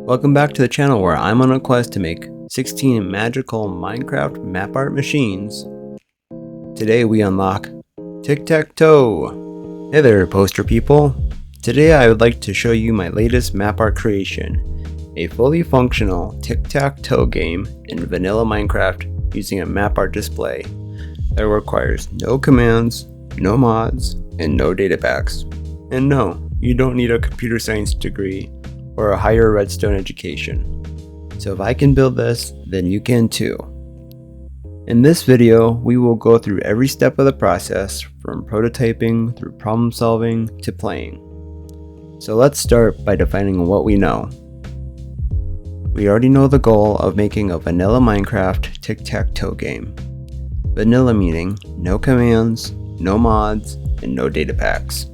Welcome back to the channel where I'm on a quest to make 16 magical Minecraft map art machines. Today we unlock Tic Tac Toe. Hey there, poster people. Today I would like to show you my latest map art creation, a fully functional Tic Tac Toe game in vanilla Minecraft using a map art display that requires no commands, no mods, and no data packs. And no, you don't need a computer science degree or a higher Redstone education. So if I can build this, then you can too. In this video, we will go through every step of the process from prototyping through problem solving to playing. So let's start by defining what we know. We already know the goal of making a vanilla Minecraft tic-tac-toe game. Vanilla meaning no commands, no mods, and no data packs.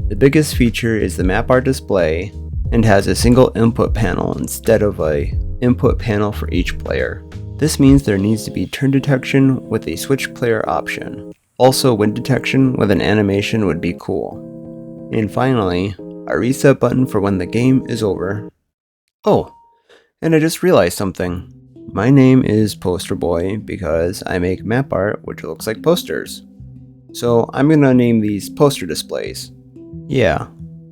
The biggest feature is the map art display and has a single input panel instead of a input panel for each player. This means there needs to be turn detection with a switch player option. Also, wind detection with an animation would be cool. And finally, a reset button for when the game is over. Oh, and I just realized something. My name is Posterboy because I make map art which looks like posters. So I'm gonna name these poster displays. Yeah,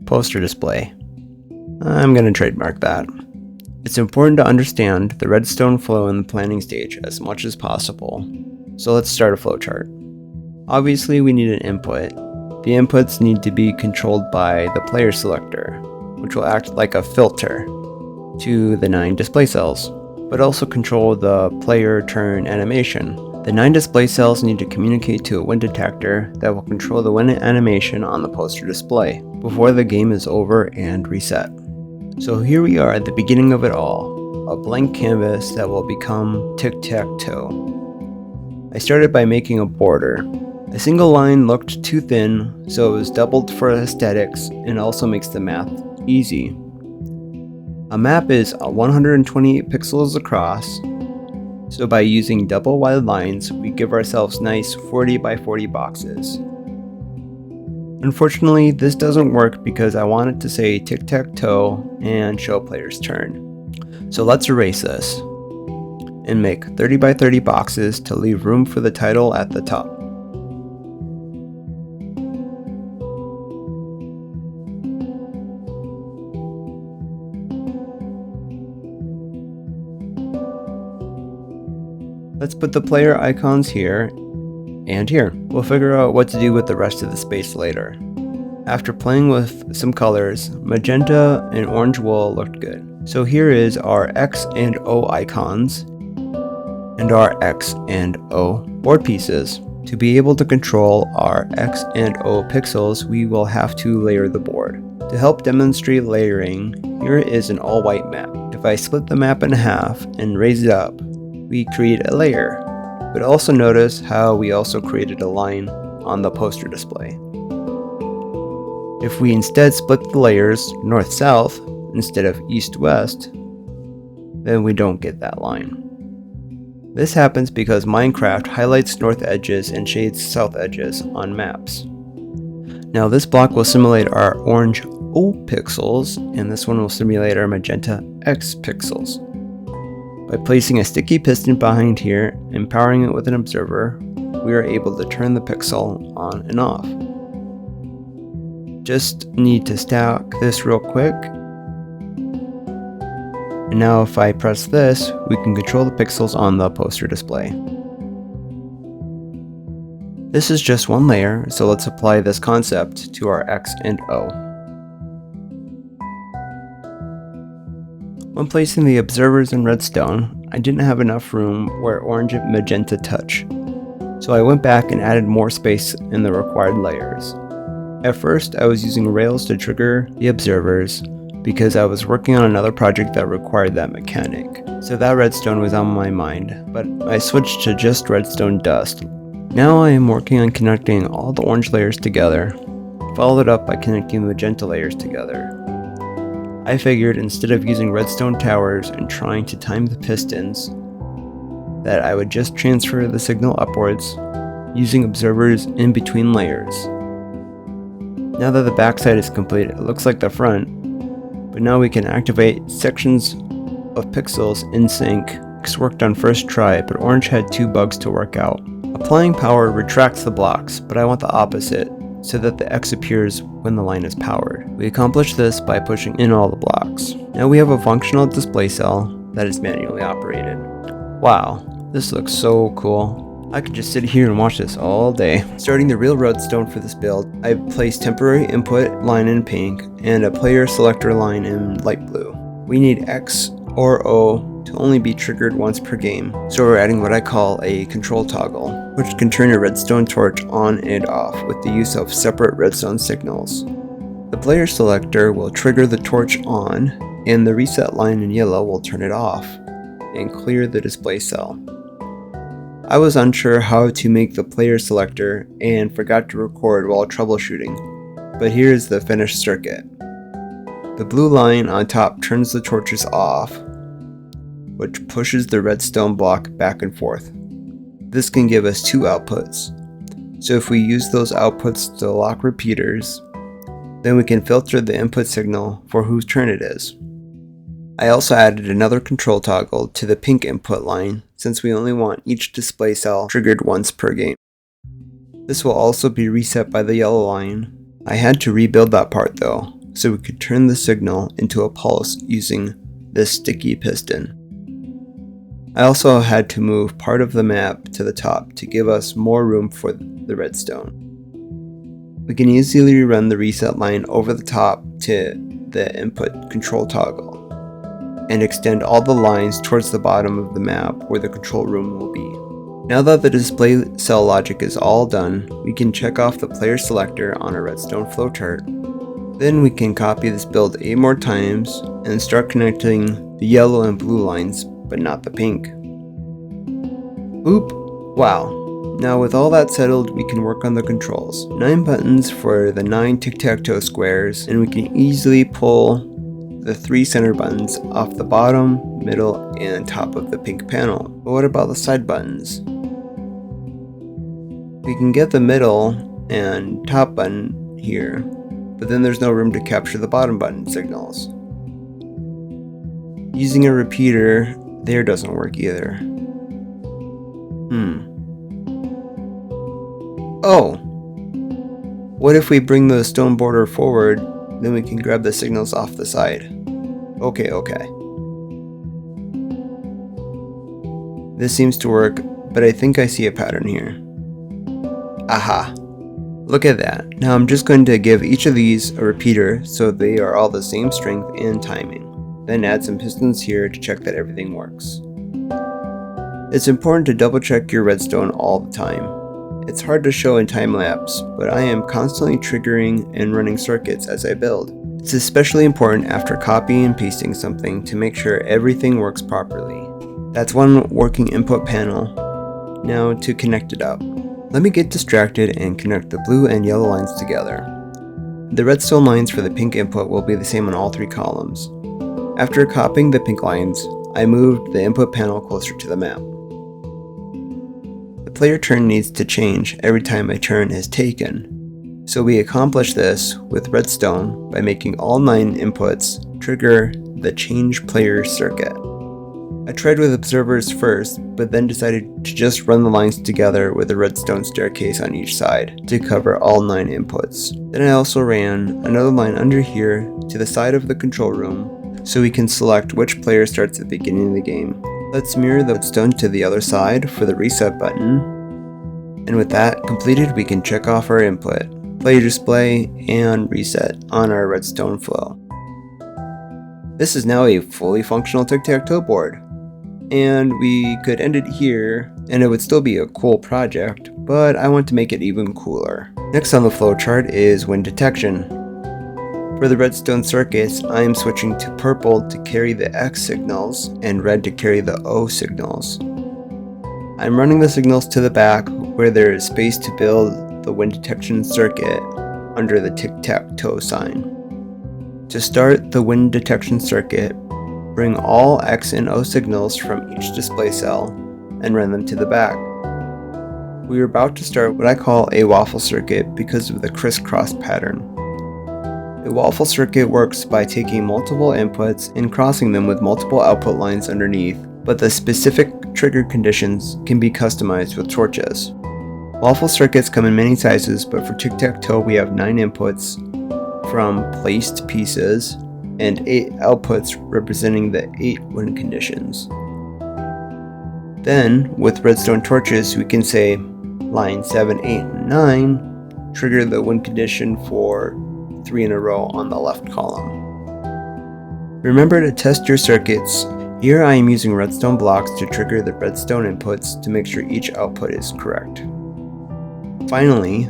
poster display. I'm going to trademark that. It's important to understand the redstone flow in the planning stage as much as possible. So let's start a flowchart. Obviously we need an input. The inputs need to be controlled by the player selector, which will act like a filter to the 9 display cells, but also control the player turn animation. The 9 display cells need to communicate to a wind detector that will control the wind animation on the poster display before the game is over and reset. So here we are at the beginning of it all, a blank canvas that will become tic-tac-toe. I started by making a border. A single line looked too thin, so it was doubled for aesthetics and also makes the math easy. A map is 128 pixels across, so by using double wide lines, we give ourselves nice 40 by 40 boxes. Unfortunately, this doesn't work because I want it to say tic-tac-toe and show player's turn. So let's erase this and make 30 by 30 boxes to leave room for the title at the top. Let's put the player icons here and here. We'll figure out what to do with the rest of the space later. After playing with some colors, magenta and orange wool looked good. So here is our X and O icons and our X and O board pieces. To be able to control our X and O pixels, we will have to layer the board. To help demonstrate layering, here is an all-white map. If I split the map in half and raise it up, we create a layer. But also notice how we also created a line on the poster display. If we instead split the layers north-south instead of east-west, then we don't get that line. This happens because Minecraft highlights north edges and shades south edges on maps. Now this block will simulate our orange O pixels, and this one will simulate our magenta X pixels. By placing a sticky piston behind here and powering it with an observer, we are able to turn the pixel on and off. Just need to stack this real quick. And now if I press this, we can control the pixels on the poster display. This is just one layer, so let's apply this concept to our X and O. When placing the observers in redstone, I didn't have enough room where orange and magenta touch, so I went back and added more space in the required layers. At first, I was using rails to trigger the observers because I was working on another project that required that mechanic, so that redstone was on my mind, but I switched to just redstone dust. Now I am working on connecting all the orange layers together, followed up by connecting the magenta layers together. I figured instead of using redstone towers and trying to time the pistons, that I would just transfer the signal upwards using observers in between layers. Now that the backside is complete, it looks like the front, but now we can activate sections of pixels in sync. This worked on first try, but orange had 2 bugs to work out. Applying power retracts the blocks, but I want the opposite, so that the X appears when the line is powered. We accomplish this by pushing in all the blocks. Now we have a functional display cell that is manually operated. Wow, this looks so cool. I could just sit here and watch this all day. Starting the real redstone for this build, I placed temporary input line in pink and a player selector line in light blue. We need X or O to only be triggered once per game, so we're adding what I call a control toggle, which can turn a redstone torch on and off with the use of separate redstone signals. The player selector will trigger the torch on, and the reset line in yellow will turn it off and clear the display cell. I was unsure how to make the player selector and forgot to record while troubleshooting, but here is the finished circuit. The blue line on top turns the torches off, which pushes the redstone block back and forth. This can give us 2 outputs, so if we use those outputs to lock repeaters, then we can filter the input signal for whose turn it is. I also added another control toggle to the pink input line since we only want each display cell triggered once per game. This will also be reset by the yellow line. I had to rebuild that part though, so we could turn the signal into a pulse using this sticky piston. I also had to move part of the map to the top to give us more room for the redstone. We can easily run the reset line over the top to the input control toggle and extend all the lines towards the bottom of the map where the control room will be. Now that the display cell logic is all done, we can check off the player selector on a Redstone flowchart. Then we can copy this build 8 more times and start connecting the yellow and blue lines, but not the pink. Oop! Wow. Now with all that settled, we can work on the controls. 9 buttons for the 9 Tic Tac Toe squares, and we can easily pull the 3 center buttons off the bottom, middle, and top of the pink panel. But what about the side buttons? We can get the middle and top button here, but then there's no room to capture the bottom button signals. Using a repeater there doesn't work either. Oh! What if we bring the stone border forward, then we can grab the signals off the side. Okay. This seems to work, but I think I see a pattern here. Aha! Look at that. Now I'm just going to give each of these a repeater so they are all the same strength and timing. Then add some pistons here to check that everything works. It's important to double check your redstone all the time. It's hard to show in time lapse, but I am constantly triggering and running circuits as I build. It's especially important after copying and pasting something to make sure everything works properly. That's one working input panel. Now to connect it up. Let me get distracted and connect the blue and yellow lines together. The redstone lines for the pink input will be the same on all 3 columns. After copying the pink lines, I moved the input panel closer to the map. The player turn needs to change every time a turn is taken, so we accomplish this with redstone by making all 9 inputs trigger the change player circuit. I tried with observers first, but then decided to just run the lines together with a redstone staircase on each side to cover all 9 inputs. Then I also ran another line under here to the side of the control room so we can select which player starts at the beginning of the game. Let's mirror the redstone to the other side for the reset button. And with that completed, we can check off our input, player display, and reset on our Redstone Flow. This is now a fully functional Tic Tac Toe board. And we could end it here, and it would still be a cool project, but I want to make it even cooler. Next on the flowchart is wind detection. For the redstone circuits, I am switching to purple to carry the X signals and red to carry the O signals. I'm running the signals to the back where there is space to build the wind detection circuit under the Tic Tac Toe sign. To start the wind detection circuit, bring all X and O signals from each display cell and run them to the back. We are about to start what I call a waffle circuit because of the crisscross pattern. The waffle circuit works by taking multiple inputs and crossing them with multiple output lines underneath, but the specific trigger conditions can be customized with torches. Waffle circuits come in many sizes, but for Tic Tac Toe we have 9 inputs from placed pieces and 8 outputs representing the 8 win conditions. Then, with redstone torches, we can say line 7, 8, and 9 trigger the win condition for 3 in a row on the left column. Remember to test your circuits. Here I am using redstone blocks to trigger the redstone inputs to make sure each output is correct. Finally,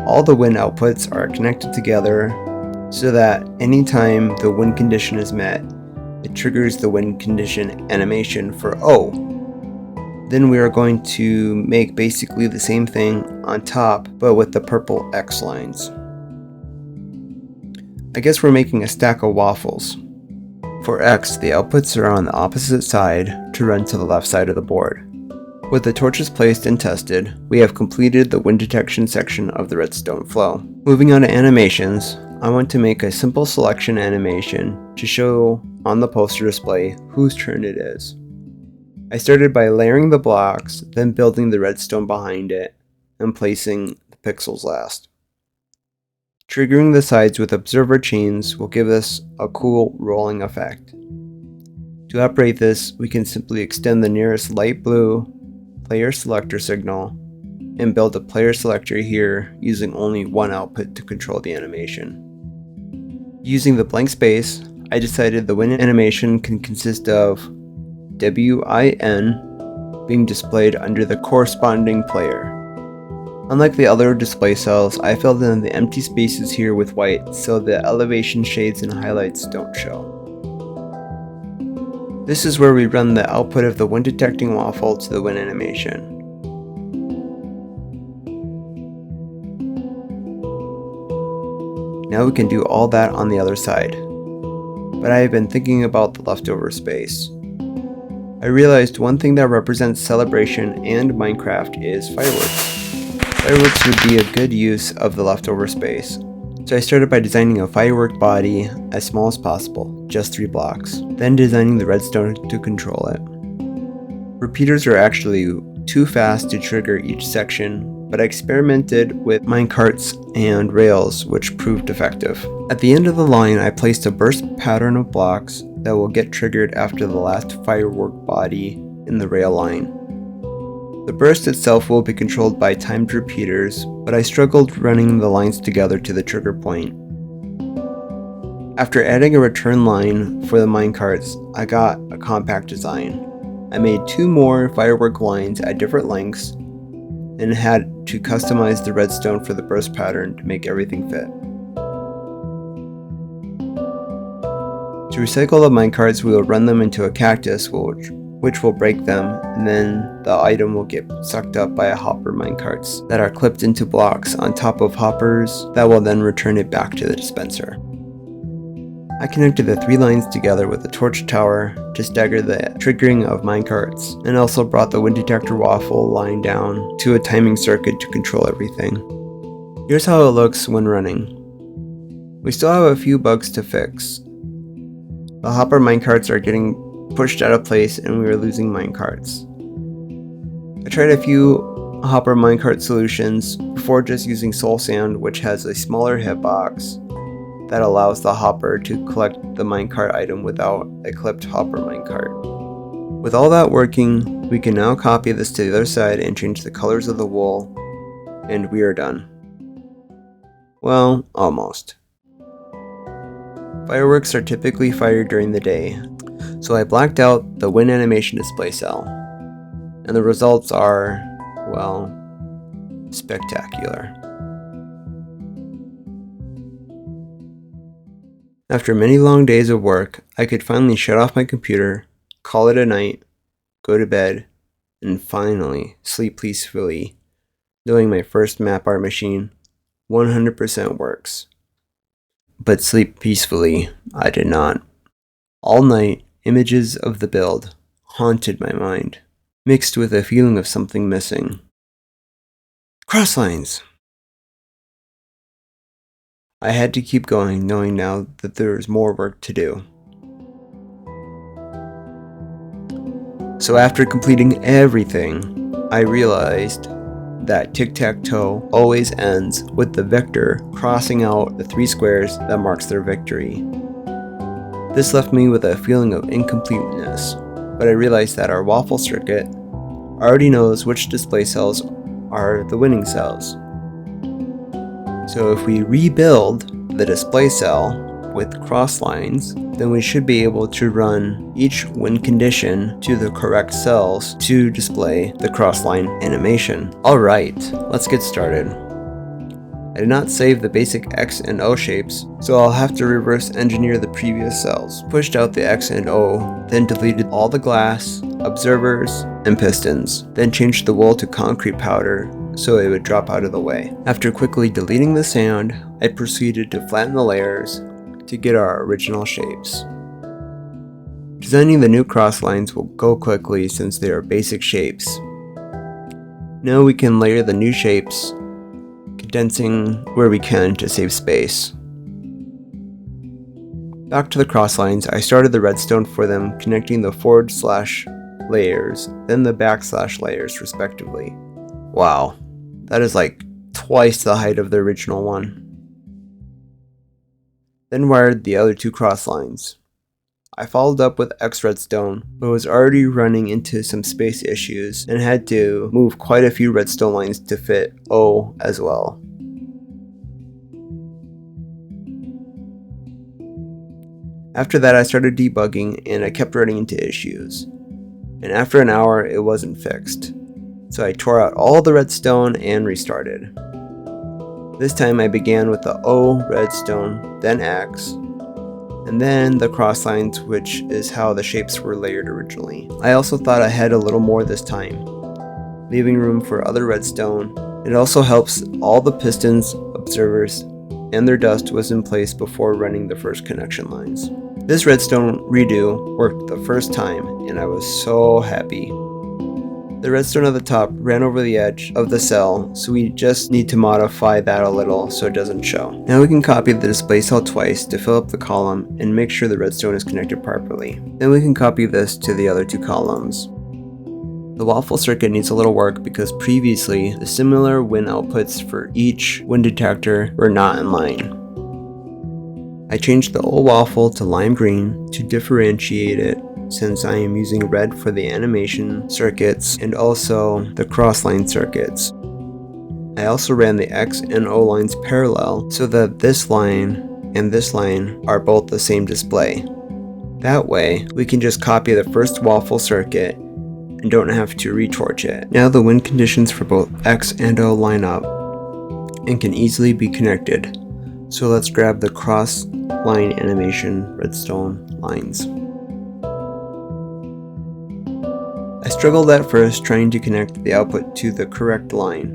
all the win outputs are connected together so that anytime the win condition is met, it triggers the win condition animation for O. Then we are going to make basically the same thing on top, but with the purple X lines. I guess we're making a stack of waffles. For X, the outputs are on the opposite side to run to the left side of the board. With the torches placed and tested, we have completed the wind detection section of the Redstone Flow. Moving on to animations, I want to make a simple selection animation to show on the poster display whose turn it is. I started by layering the blocks, then building the redstone behind it, and placing the pixels last. Triggering the sides with observer chains will give us a cool rolling effect. To operate this, we can simply extend the nearest light blue player selector signal and build a player selector here using only one output to control the animation. Using the blank space, I decided the win animation can consist of WIN being displayed under the corresponding player. Unlike the other display cells, I filled in the empty spaces here with white so the elevation shades and highlights don't show. This is where we run the output of the wind detecting waffle to the win animation. Now we can do all that on the other side. But I have been thinking about the leftover space. I realized one thing that represents celebration and Minecraft is fireworks. Fireworks would be a good use of the leftover space. So I started by designing a firework body as small as possible, just 3 blocks, then designing the redstone to control it. Repeaters are actually too fast to trigger each section, but I experimented with minecarts and rails, which proved effective. At the end of the line, I placed a burst pattern of blocks that will get triggered after the last firework body in the rail line. The burst itself will be controlled by timed repeaters, but I struggled running the lines together to the trigger point. After adding a return line for the minecarts, I got a compact design. I made 2 more firework lines at different lengths and had to customize the redstone for the burst pattern to make everything fit. To recycle the minecarts, we will run them into a cactus which will break them, and then the item will get sucked up by a hopper minecarts that are clipped into blocks on top of hoppers that will then return it back to the dispenser. I connected the 3 lines together with a torch tower to stagger the triggering of minecarts, and also brought the wind detector waffle line down to a timing circuit to control everything. Here's how it looks when running. We still have a few bugs to fix. The hopper minecarts are getting pushed out of place and we were losing minecarts. I tried a few hopper minecart solutions before just using soul sand, which has a smaller hitbox that allows the hopper to collect the minecart item without a clipped hopper minecart. With all that working, we can now copy this to the other side and change the colors of the wool, and we are done. Well, almost. Fireworks are typically fired during the day, so I blacked out the win animation display cell, and the results are, well, spectacular. After many long days of work, I could finally shut off my computer, call it a night, go to bed, and finally sleep peacefully, knowing my first Mapart machine 100% works. But sleep peacefully, I did not. All night, images of the build haunted my mind, mixed with a feeling of something missing. Crosslines! I had to keep going, knowing now that there was more work to do. So after completing everything, I realized that Tic Tac Toe always ends with the victor crossing out the 3 squares that marks their victory. This left me with a feeling of incompleteness, but I realized that our waffle circuit already knows which display cells are the winning cells. So if we rebuild the display cell with cross lines, then we should be able to run each win condition to the correct cells to display the crossline animation. Alright, let's get started. I did not save the basic X and O shapes, so I'll have to reverse engineer the previous cells. Pushed out the X and O, then deleted all the glass, observers, and pistons, then changed the wool to concrete powder so it would drop out of the way. After quickly deleting the sand, I proceeded to flatten the layers to get our original shapes. Designing the new cross lines will go quickly since they are basic shapes. Now we can layer the new shapes, condensing where we can to save space. Back to the cross lines, I started the redstone for them, connecting the / layers, then the / layers respectively. Wow, that is like twice the height of the original one. Then wired the other 2 cross lines. I followed up with X redstone, but was already running into some space issues and had to move quite a few redstone lines to fit O as well. After that I started debugging and I kept running into issues. And after an hour it wasn't fixed. So I tore out all the redstone and restarted. This time I began with the O redstone, then X, and then the cross lines, which is how the shapes were layered originally. I also thought I had a little more this time, leaving room for other redstone. It also helps all the pistons, observers, and their dust was in place before running the first connection lines. This redstone redo worked the first time and I was so happy. The redstone at the top ran over the edge of the cell, so we just need to modify that a little so it doesn't show. Now we can copy the display cell twice to fill up the column and make sure the redstone is connected properly. Then we can copy this to the other 2 columns. The waffle circuit needs a little work because previously the similar win outputs for each win detector were not in line. I changed the old waffle to lime green to differentiate it, since I am using red for the animation circuits and also the crossline circuits. I also ran the X and O lines parallel so that this line and this line are both the same display. That way, we can just copy the first waffle circuit and don't have to retorch it. Now the win conditions for both X and O line up and can easily be connected. So let's grab the cross line animation redstone lines. I struggled at first trying to connect the output to the correct line,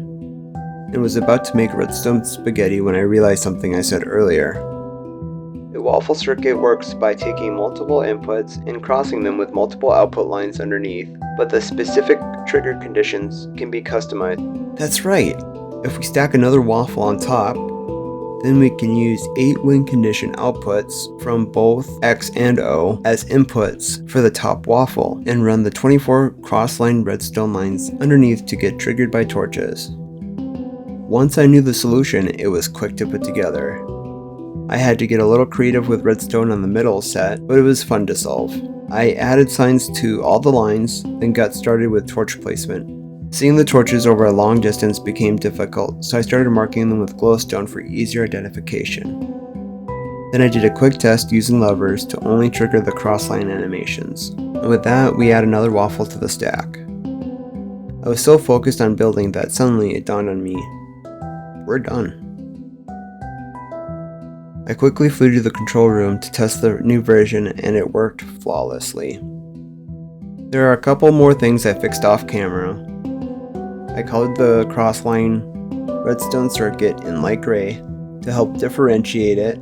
and was about to make redstone spaghetti when I realized something I said earlier. A waffle circuit works by taking multiple inputs and crossing them with multiple output lines underneath, but the specific trigger conditions can be customized. That's right! If we stack another waffle on top, then we can use 8 win condition outputs from both X and O as inputs for the top waffle and run the 24 crossline redstone lines underneath to get triggered by torches. Once I knew the solution, it was quick to put together. I had to get a little creative with redstone on the middle set, but it was fun to solve. I added signs to all the lines, then got started with torch placement. Seeing the torches over a long distance became difficult, so I started marking them with glowstone for easier identification. Then I did a quick test using levers to only trigger the crossline animations. And with that, we add another waffle to the stack. I was so focused on building that suddenly it dawned on me, we're done. I quickly flew to the control room to test the new version and it worked flawlessly. There are a couple more things I fixed off camera. I colored the crossline redstone circuit in light gray to help differentiate it.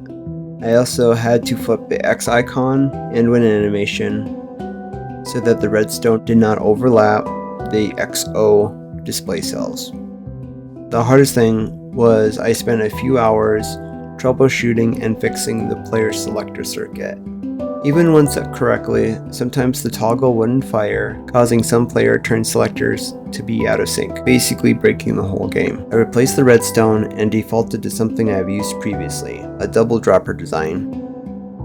I also had to flip the X icon and win animation so that the redstone did not overlap the XO display cells. The hardest thing was I spent a few hours troubleshooting and fixing the player selector circuit. Even when set correctly, sometimes the toggle wouldn't fire, causing some player turn selectors to be out of sync, basically breaking the whole game. I replaced the redstone and defaulted to something I have used previously, a double dropper design.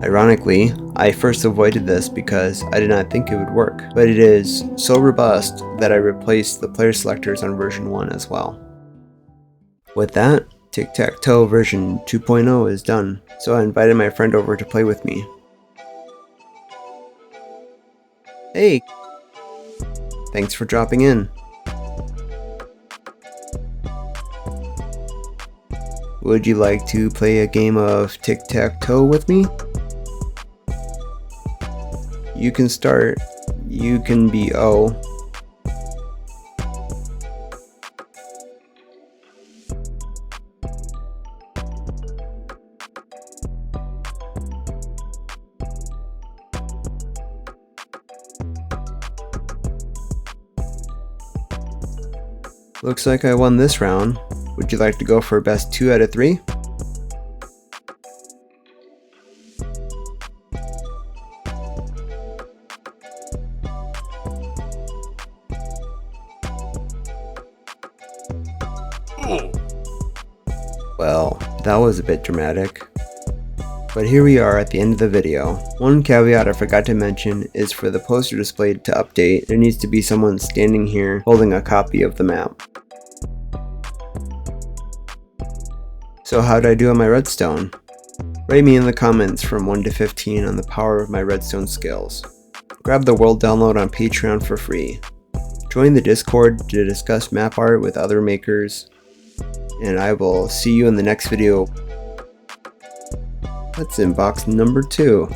Ironically, I first avoided this because I did not think it would work, but it is so robust that I replaced the player selectors on version 1 as well. With that, Tic Tac Toe version 2.0 is done, so I invited my friend over to play with me. Hey! Thanks for dropping in. Would you like to play a game of Tic Tac Toe with me? You can start. You can be O. Looks like I won this round. Would you like to go for best 2 out of 3? Well, that was a bit dramatic. But here we are at the end of the video. One caveat I forgot to mention is for the poster display to update, there needs to be someone standing here holding a copy of the map. So how did I do on my redstone? Rate me in the comments from 1 to 15 on the power of my redstone skills. Grab the world download on Patreon for free. Join the Discord to discuss map art with other makers. And I will see you in the next video. That's in box number 2.